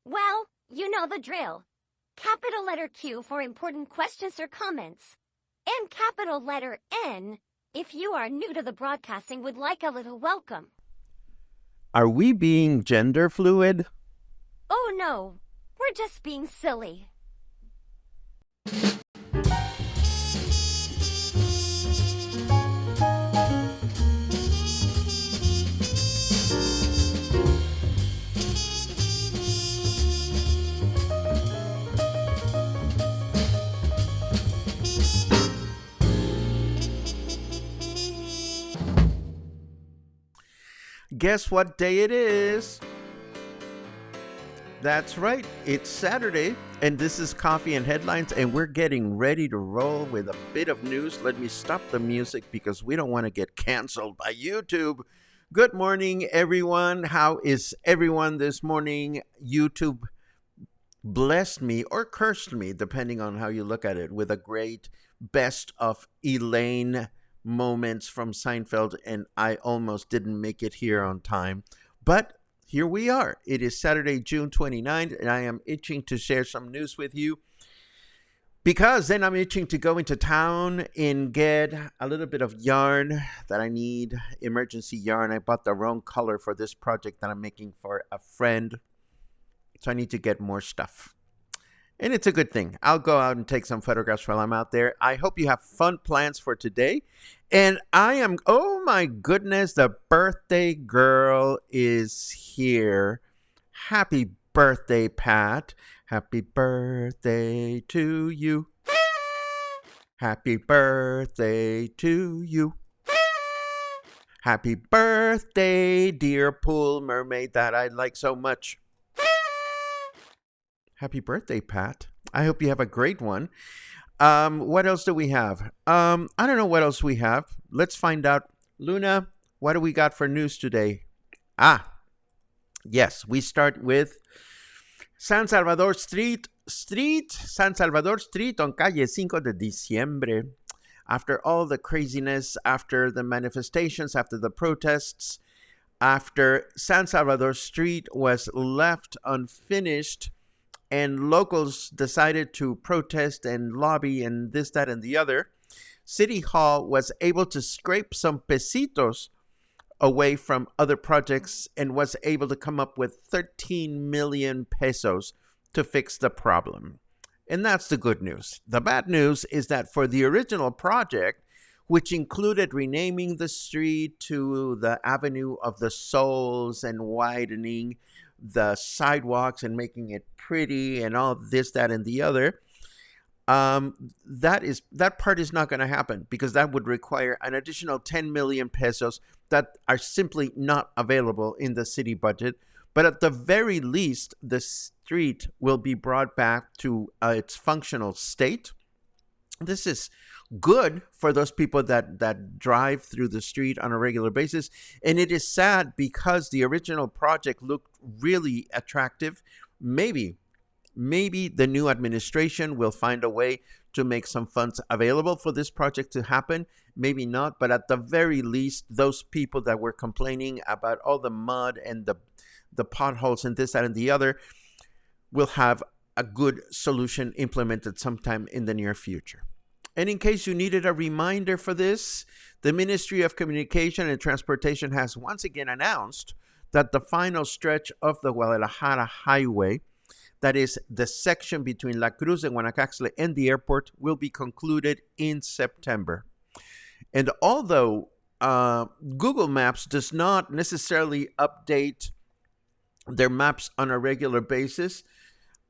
Well, you know the drill. Capital letter Q for important questions or comments. And capital letter N if you are new to the broadcasting would like a little welcome. Are we being gender fluid? Oh no, we're just being silly. Guess what day it is? That's right, it's Saturday, and this is Coffee and Headlines, and we're getting ready to roll with a bit of news. Let me stop the music because we don't want to get canceled by YouTube. Good morning, everyone. How is everyone this morning? YouTube blessed me or cursed me, depending on how you look at it, with a great best of Elaine moments from Seinfeld, and I almost didn't make it here on time. But here we are. It is Saturday, June 29th, and I am itching to share some news with you because then I'm itching to go into town and get a little bit of yarn that I need, emergency yarn. I bought the wrong color for this project that I'm making for a friend, so I need to get more stuff. And it's a good thing. I'll go out and take some photographs while I'm out there. I hope you have fun plans for today. And oh my goodness, the birthday girl is here. Happy birthday, Pat. Happy birthday to you. Happy birthday to you. Happy birthday, dear pool mermaid that I like so much. Happy birthday, Pat. I hope you have a great one. What else do we have? I don't know what else we have. Let's find out. Luna, what do we got for news today? Yes, we start with San Salvador Street, San Salvador Street on calle 5 de Diciembre. After all the craziness, after the manifestations, after the protests, after San Salvador Street was left unfinished, and locals decided to protest and lobby and this, that, and the other, City Hall was able to scrape some pesitos away from other projects and was able to come up with 13 million pesos to fix the problem. And that's the good news. The bad news is that for the original project, which included renaming the street to the Avenue of the Souls and widening the sidewalks and making it pretty and all this, that, and the other, that part is not going to happen because that would require an additional 10 million pesos that are simply not available in the city budget. But at the very least, the street will be brought back to its functional state. This is good for those people that drive through the street on a regular basis. And it is sad because the original project looked really attractive. Maybe the new administration will find a way to make some funds available for this project to happen. Maybe not, but at the very least, those people that were complaining about all the mud and the potholes and this, that, and the other will have a good solution implemented sometime in the near future. And in case you needed a reminder for this, the Ministry of Communication and Transportation has once again announced that the final stretch of the Guadalajara Highway, that is the section between La Cruz and Guanacaxtle and the airport, will be concluded in September. And although Google Maps does not necessarily update their maps on a regular basis,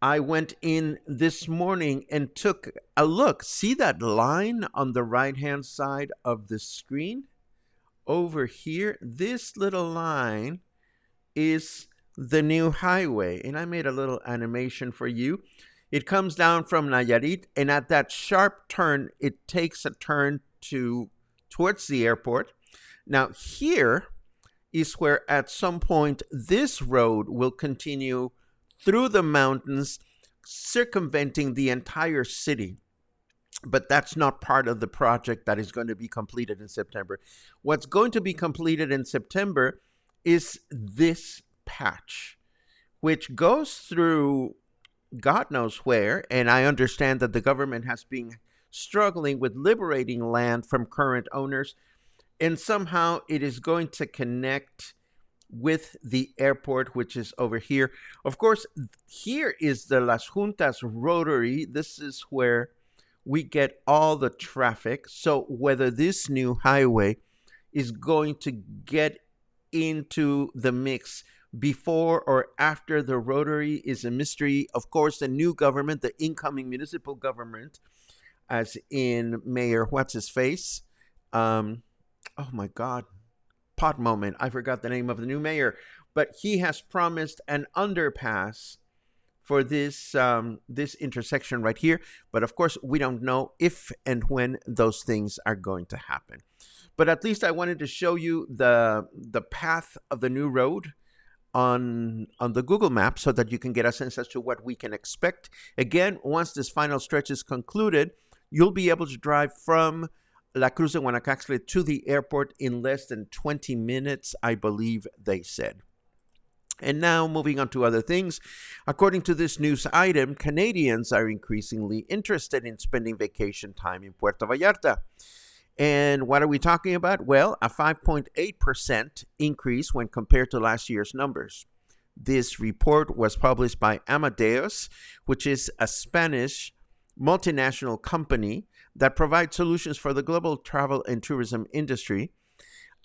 I went in this morning and took a look. See that line on the right-hand side of the screen? Over here, this little line is the new highway. And I made a little animation for you. It comes down from Nayarit, and at that sharp turn, it takes a turn towards the airport. Now, here is where at some point this road will continue through the mountains, circumventing the entire city. But that's not part of the project that is going to be completed in September. What's going to be completed in September is this patch, which goes through God knows where. And I understand that the government has been struggling with liberating land from current owners. And somehow it is going to connect with the airport, which is over here. Of course, here is the Las Juntas Rotary. This is where we get all the traffic. So whether this new highway is going to get into the mix before or after the Rotary is a mystery. Of course, the new government, the incoming municipal government, as in Mayor What's-His-Face. Oh my God. Pot moment. I forgot the name of the new mayor. But he has promised an underpass for this intersection right here. But of course, we don't know if and when those things are going to happen. But at least I wanted to show you the path of the new road on the Google Map so that you can get a sense as to what we can expect. Again, once this final stretch is concluded, you'll be able to drive from La Cruz de Guanacaxtle to the airport in less than 20 minutes, I believe they said. And now moving on to other things. According to this news item, Canadians are increasingly interested in spending vacation time in Puerto Vallarta. And what are we talking about? Well, a 5.8% increase when compared to last year's numbers. This report was published by Amadeus, which is a Spanish multinational company that provides solutions for the global travel and tourism industry.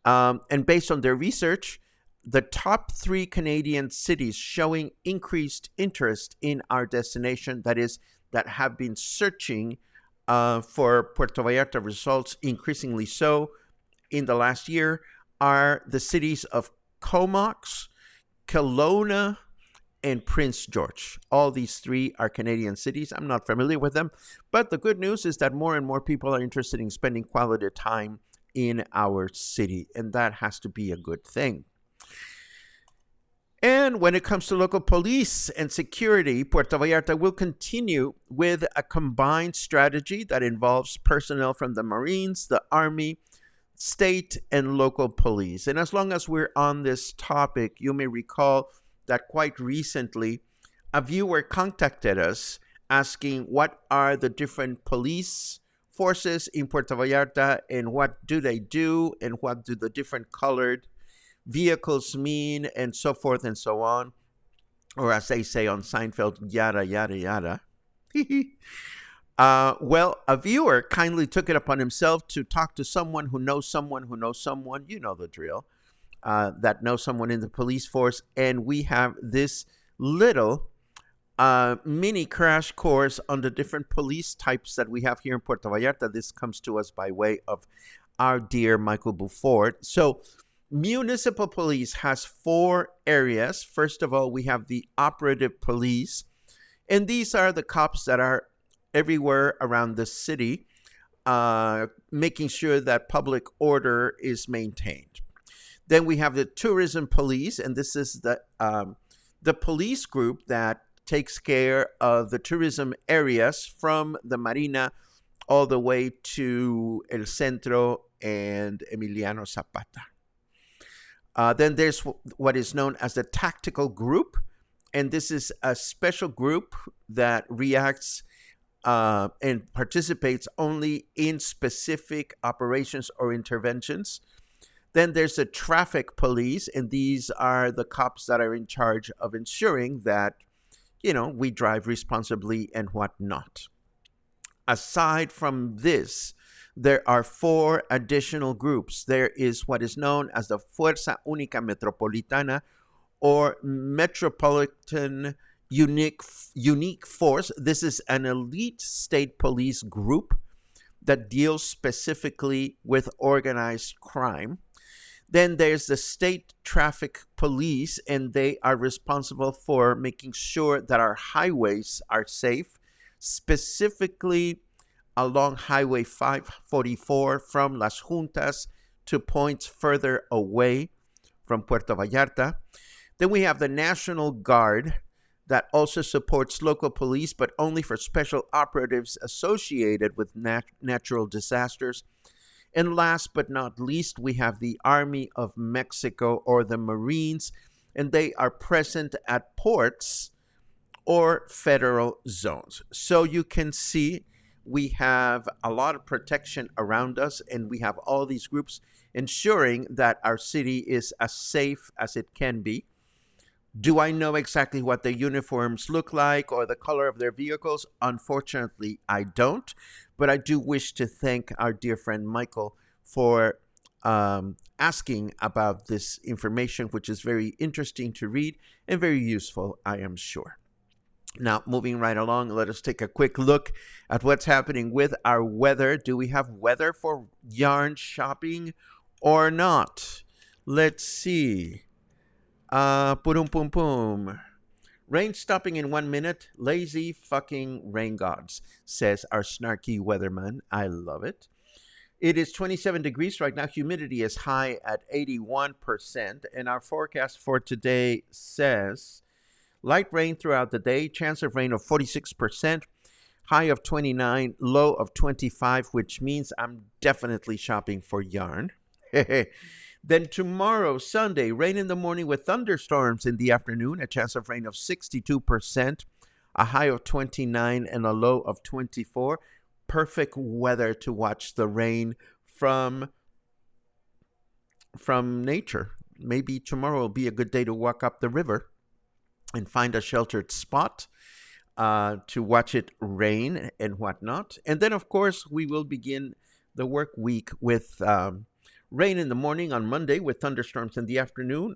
And based on their research, the top 3 Canadian cities showing increased interest in our destination, that have been searching for Puerto Vallarta results, increasingly so in the last year, are the cities of Comox, Kelowna, and Prince George. All these 3 are Canadian cities. I'm not familiar with them, but the good news is that more and more people are interested in spending quality time in our city, and that has to be a good thing. And when it comes to local police and security, Puerto Vallarta will continue with a combined strategy that involves personnel from the Marines, the Army, state, and local police. And as long as we're on this topic, you may recall that quite recently, a viewer contacted us asking what are the different police forces in Puerto Vallarta and what do they do and what do the different colored vehicles mean, and so forth and so on. Or as they say on Seinfeld, yada, yada, yada. Well, a viewer kindly took it upon himself to talk to someone who knows someone who knows someone, you know the drill, that knows someone in the police force. And we have this little mini crash course on the different police types that we have here in Puerto Vallarta. This comes to us by way of our dear Michael Beaufort. So municipal police has 4 areas. First of all, we have the operative police, and these are the cops that are everywhere around the city, making sure that public order is maintained. Then we have the tourism police, and this is the police group that takes care of the tourism areas from the Marina all the way to El Centro and Emiliano Zapata. Then there's what is known as the tactical group, and this is a special group that reacts and participates only in specific operations or interventions. Then there's the traffic police, and these are the cops that are in charge of ensuring that, we drive responsibly and whatnot. Aside from this, there are four additional groups. There is what is known as the Fuerza Única Metropolitana, or Metropolitan Unique Force. This is an elite state police group that deals specifically with organized crime. Then there's the state traffic police, and they are responsible for making sure that our highways are safe, specifically along Highway 544 from Las Juntas to points further away from Puerto Vallarta. Then we have the National Guard that also supports local police, but only for special operatives associated with natural disasters. And last but not least, we have the Army of Mexico, or the Marines, and they are present at ports or federal zones. So you can see we have a lot of protection around us, and we have all these groups ensuring that our city is as safe as it can be. Do I know exactly what their uniforms look like or the color of their vehicles? Unfortunately, I don't. But I do wish to thank our dear friend Michael for asking about this information, which is very interesting to read and very useful, I am sure. Now, moving right along, let us take a quick look at what's happening with our weather. Do we have weather for yarn shopping or not? Let's see. Pum pum. Rain stopping in 1 minute. Lazy fucking rain gods, says our snarky weatherman. I love it. It is 27 degrees right now. Humidity is high at 81%. And our forecast for today says light rain throughout the day. Chance of rain of 46%. High of 29. Low of 25, which means I'm definitely shopping for yarn. Then tomorrow, Sunday, rain in the morning with thunderstorms in the afternoon, a chance of rain of 62%, a high of 29 and a low of 24. Perfect weather to watch the rain from nature. Maybe tomorrow will be a good day to walk up the river and find a sheltered spot to watch it rain and whatnot. And then, of course, we will begin the work week with rain in the morning on Monday with thunderstorms in the afternoon.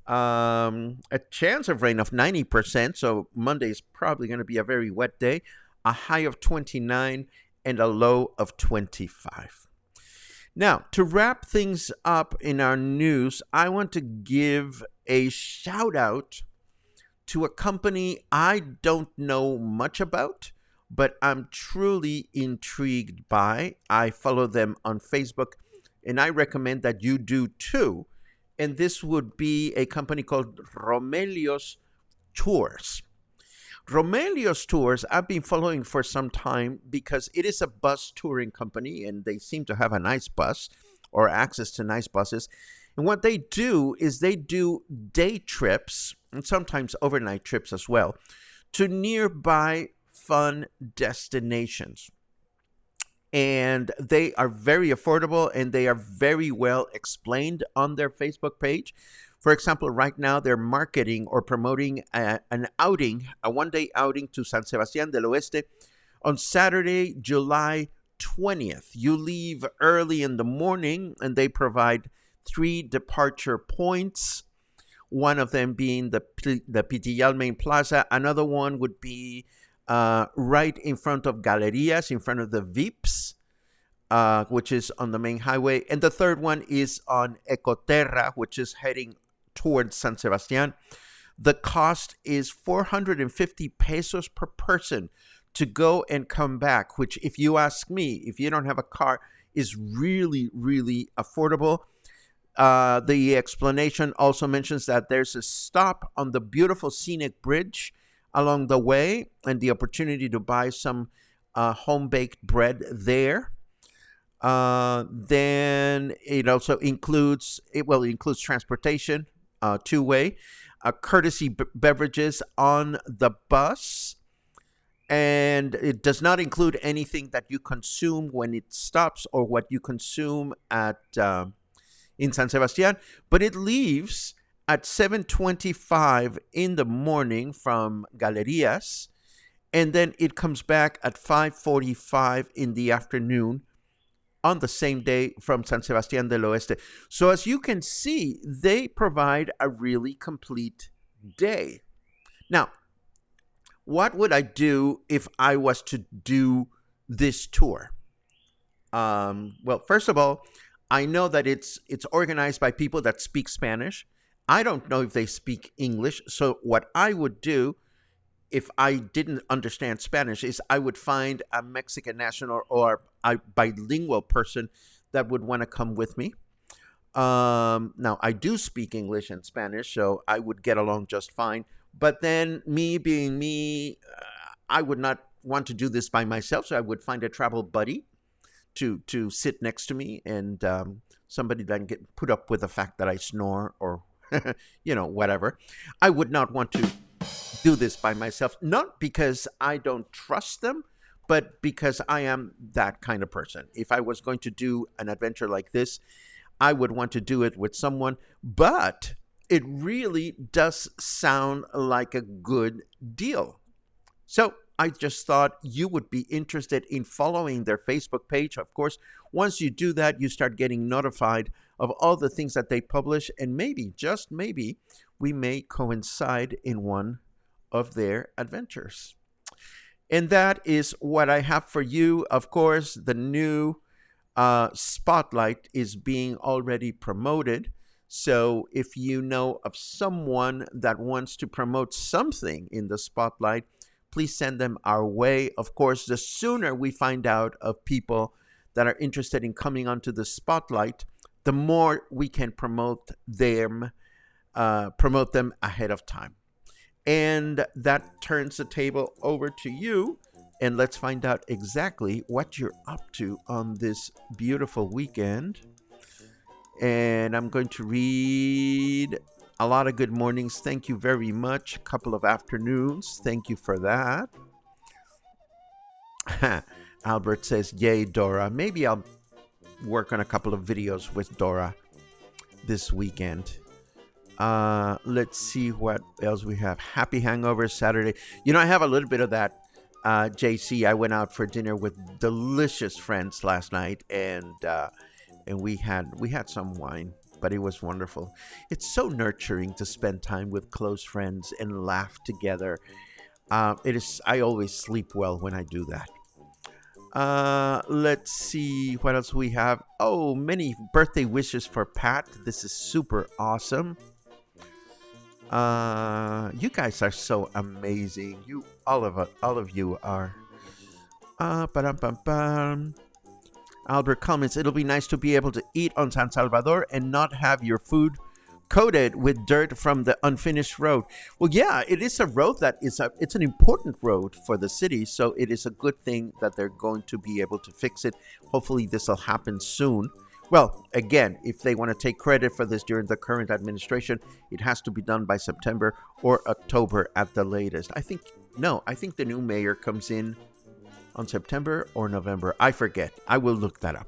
A chance of rain of 90%, so Monday is probably going to be a very wet day. A high of 29 and a low of 25. Now, to wrap things up in our news, I want to give a shout out to a company I don't know much about, but I'm truly intrigued by. I follow them on Facebook, and I recommend that you do too. And this would be a company called Romeos Tours. Romeos Tours, I've been following for some time because it is a bus touring company, and they seem to have a nice bus or access to nice buses. And what they do is they do day trips and sometimes overnight trips as well to nearby fun destinations. And they are very affordable, and they are very well explained on their Facebook page. For example, right now they're marketing or promoting an outing, a one-day outing to San Sebastián del Oeste on Saturday, July 20th. You leave early in the morning, and they provide 3 departure points, one of them being the Pitillal main plaza. Another one would be right in front of Galerías, in front of the Vips, which is on the main highway. And the third one is on Ecoterra, which is heading towards San Sebastián. The cost is 450 pesos per person to go and come back, which, if you ask me, if you don't have a car, is really, really affordable. The explanation also mentions that there's a stop on the beautiful scenic bridge along the way, and the opportunity to buy some home-baked bread there. Then it also includes transportation, two-way, courtesy beverages on the bus, And it does not include anything that you consume when it stops or what you consume at in San Sebastian, but it leaves at 7:25 in the morning from Galerías, and then it comes back at 5:45 in the afternoon on the same day from San Sebastián del Oeste. So as you can see, they provide a really complete day. Now, what would I do if I was to do this tour? Well, first of all, I know that it's organized by people that speak Spanish. I don't know if they speak English. So what I would do if I didn't understand Spanish is I would find a Mexican national or a bilingual person that would want to come with me. Now, I do speak English and Spanish, so I would get along just fine. But then, me being me, I would not want to do this by myself, so I would find a travel buddy to sit next to me, and somebody that can get put up with the fact that I snore or whatever. I would not want to do this by myself, not because I don't trust them, but because I am that kind of person. If I was going to do an adventure like this, I would want to do it with someone, but it really does sound like a good deal. So I just thought you would be interested in following their Facebook page. Of course, once you do that, you start getting notified of all the things that they publish, and maybe, just maybe, we may coincide in one of their adventures. And that is what I have for you. Of course, the new Spotlight is being already promoted. So if you know of someone that wants to promote something in the Spotlight, please send them our way. Of course, the sooner we find out of people that are interested in coming onto the Spotlight, the more we can promote them ahead of time. And that turns the table over to you. And let's find out exactly what you're up to on this beautiful weekend. And I'm going to read a lot of good mornings. Thank you very much. A couple of afternoons. Thank you for that. Albert says, yay, Dora. Maybe I'll work on a couple of videos with Dora this weekend. Let's see what else we have. Happy Hangover Saturday. I have a little bit of that, JC. I went out for dinner with delicious friends last night, and we had some wine, but it was wonderful. It's so nurturing to spend time with close friends and laugh together. It is. I always sleep well when I do that. Let's see what else we have. Oh, many birthday wishes for Pat. This is super awesome. You guys are so amazing. All of you are. Albert comments, it'll be nice to be able to eat on San Salvador and not have your food coated with dirt from the unfinished road. Well, yeah, it is a road it's an important road for the city, so it is a good thing that they're going to be able to fix it. Hopefully this will happen soon. Well, again, if they want to take credit for this during the current administration, it has to be done by September or October at the latest. I think the new mayor comes in on September or November. I forget. I will look that up.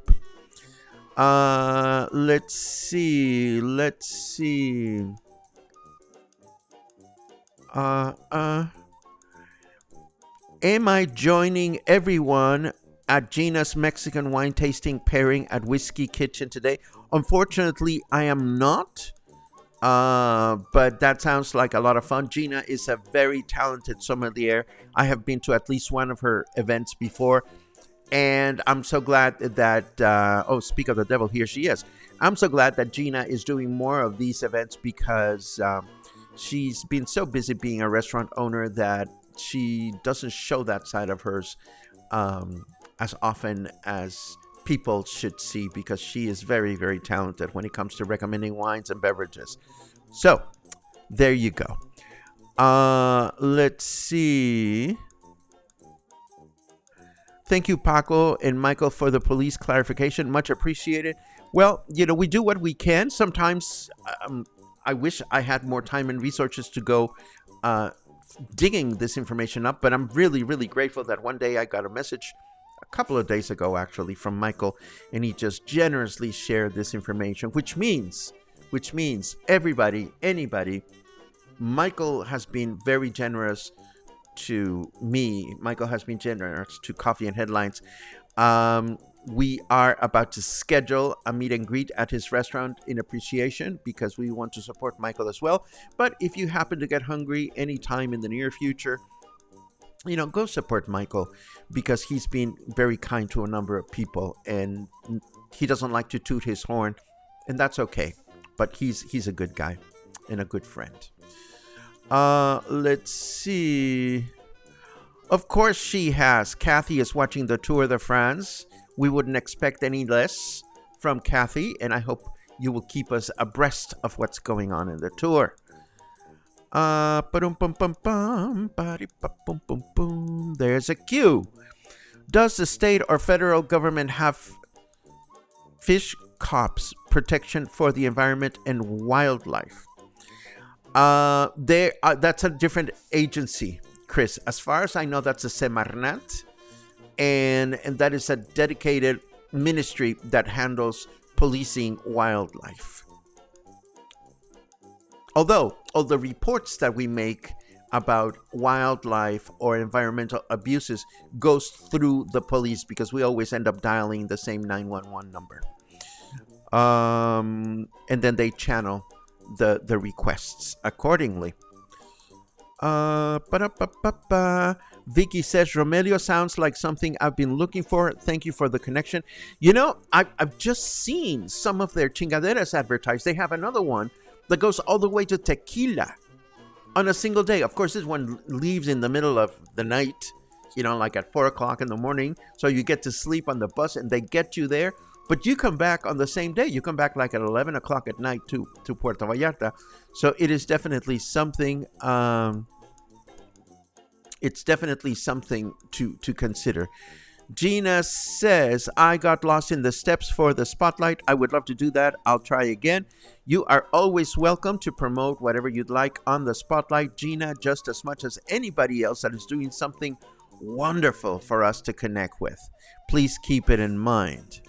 Let's see. Am I joining everyone at Gina's Mexican wine tasting pairing at Whiskey Kitchen today? Unfortunately, I am not. But that sounds like a lot of fun. Gina is a very talented sommelier. I have been to at least one of her events before. And I'm so glad that, speak of the devil, here she is. I'm so glad that Gina is doing more of these events because she's been so busy being a restaurant owner that she doesn't show that side of hers as often as people should see, because she is very, very talented when it comes to recommending wines and beverages. So, there you go. Let's see. Thank you, Paco and Michael, for the police clarification. Much appreciated. Well, we do what we can. Sometimes I wish I had more time and resources to go digging this information up, but I'm really, really grateful that one day I got a message a couple of days ago, actually, from Michael, and he just generously shared this information, which means everybody, anybody, Michael has been very generous to me. Michael has been generous to Coffee and Headlines. We are about to schedule a meet and greet at his restaurant in appreciation because we want to support Michael as well. But if you happen to get hungry anytime in the near future, go support Michael because he's been very kind to a number of people and he doesn't like to toot his horn, and that's okay. But he's a good guy and a good friend. Let's see. Of course she has. Kathy is watching the Tour de France. We wouldn't expect any less from Kathy, and I hope you will keep us abreast of what's going on in the tour. There's a cue. Does the state or federal government have fish cops protection for the environment and wildlife? That's a different agency, Chris. As far as I know, that's a Semarnat. And that is a dedicated ministry that handles policing wildlife. Although all the reports that we make about wildlife or environmental abuses goes through the police because we always end up dialing the same 911 number. And then they channel the requests accordingly. Vicky says, Romelio sounds like something I've been looking for. Thank you for the connection. I've just seen some of their chingaderas advertised. They have another one that goes all the way to Tequila on a single day. Of course, this one leaves in the middle of the night, like at 4 o'clock in the morning. So you get to sleep on the bus and they get you there. But you come back on the same day. You come back like at 11 o'clock at night to Puerto Vallarta. So it is definitely something... It's definitely something to consider. Gina says, I got lost in the steps for the spotlight. I would love to do that. I'll try again. You are always welcome to promote whatever you'd like on the spotlight, Gina, just as much as anybody else that is doing something wonderful for us to connect with. Please keep it in mind.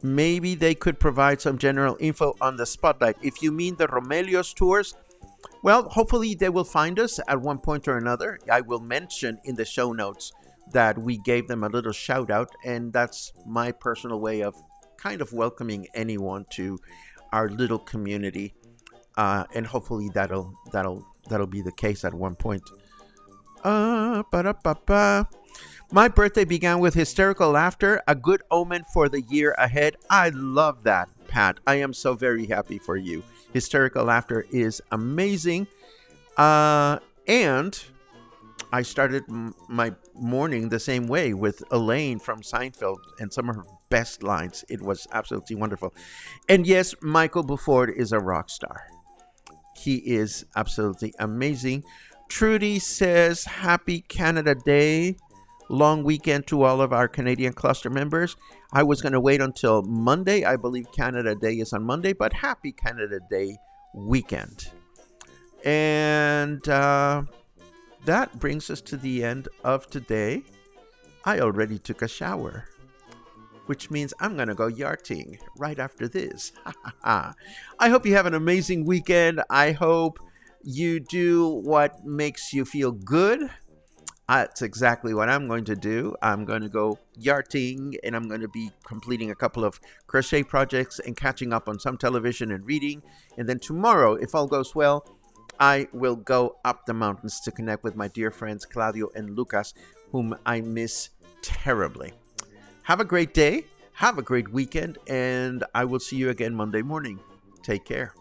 Maybe they could provide some general info on the spotlight. If you mean the Romelio's tours, well, hopefully they will find us at one point or another. I will mention in the show notes that we gave them a little shout out, and that's my personal way of kind of welcoming anyone to our little community. And hopefully that'll be the case at one point. My birthday began with hysterical laughter, a good omen for the year ahead. I love that, Pat. I am so very happy for you. Hysterical laughter is amazing. And I started my morning the same way with Elaine from Seinfeld and some of her best lines. It was absolutely wonderful. And yes, Michael Buford is a rock star. He is absolutely amazing. Trudy says, Happy Canada Day. Long weekend to all of our Canadian cluster members. I was going to wait until Monday. I believe Canada Day is on Monday, but happy Canada Day weekend. And that brings us to the end of today. I already took a shower, which means I'm going to go yachting right after this. I hope you have an amazing weekend. I hope you do what makes you feel good. That's exactly what I'm going to do. I'm going to go yachting, and I'm going to be completing a couple of crochet projects and catching up on some television and reading. And then tomorrow, if all goes well, I will go up the mountains to connect with my dear friends Claudio and Lucas, whom I miss terribly. Have a great day. Have a great weekend, and I will see you again Monday morning. Take care.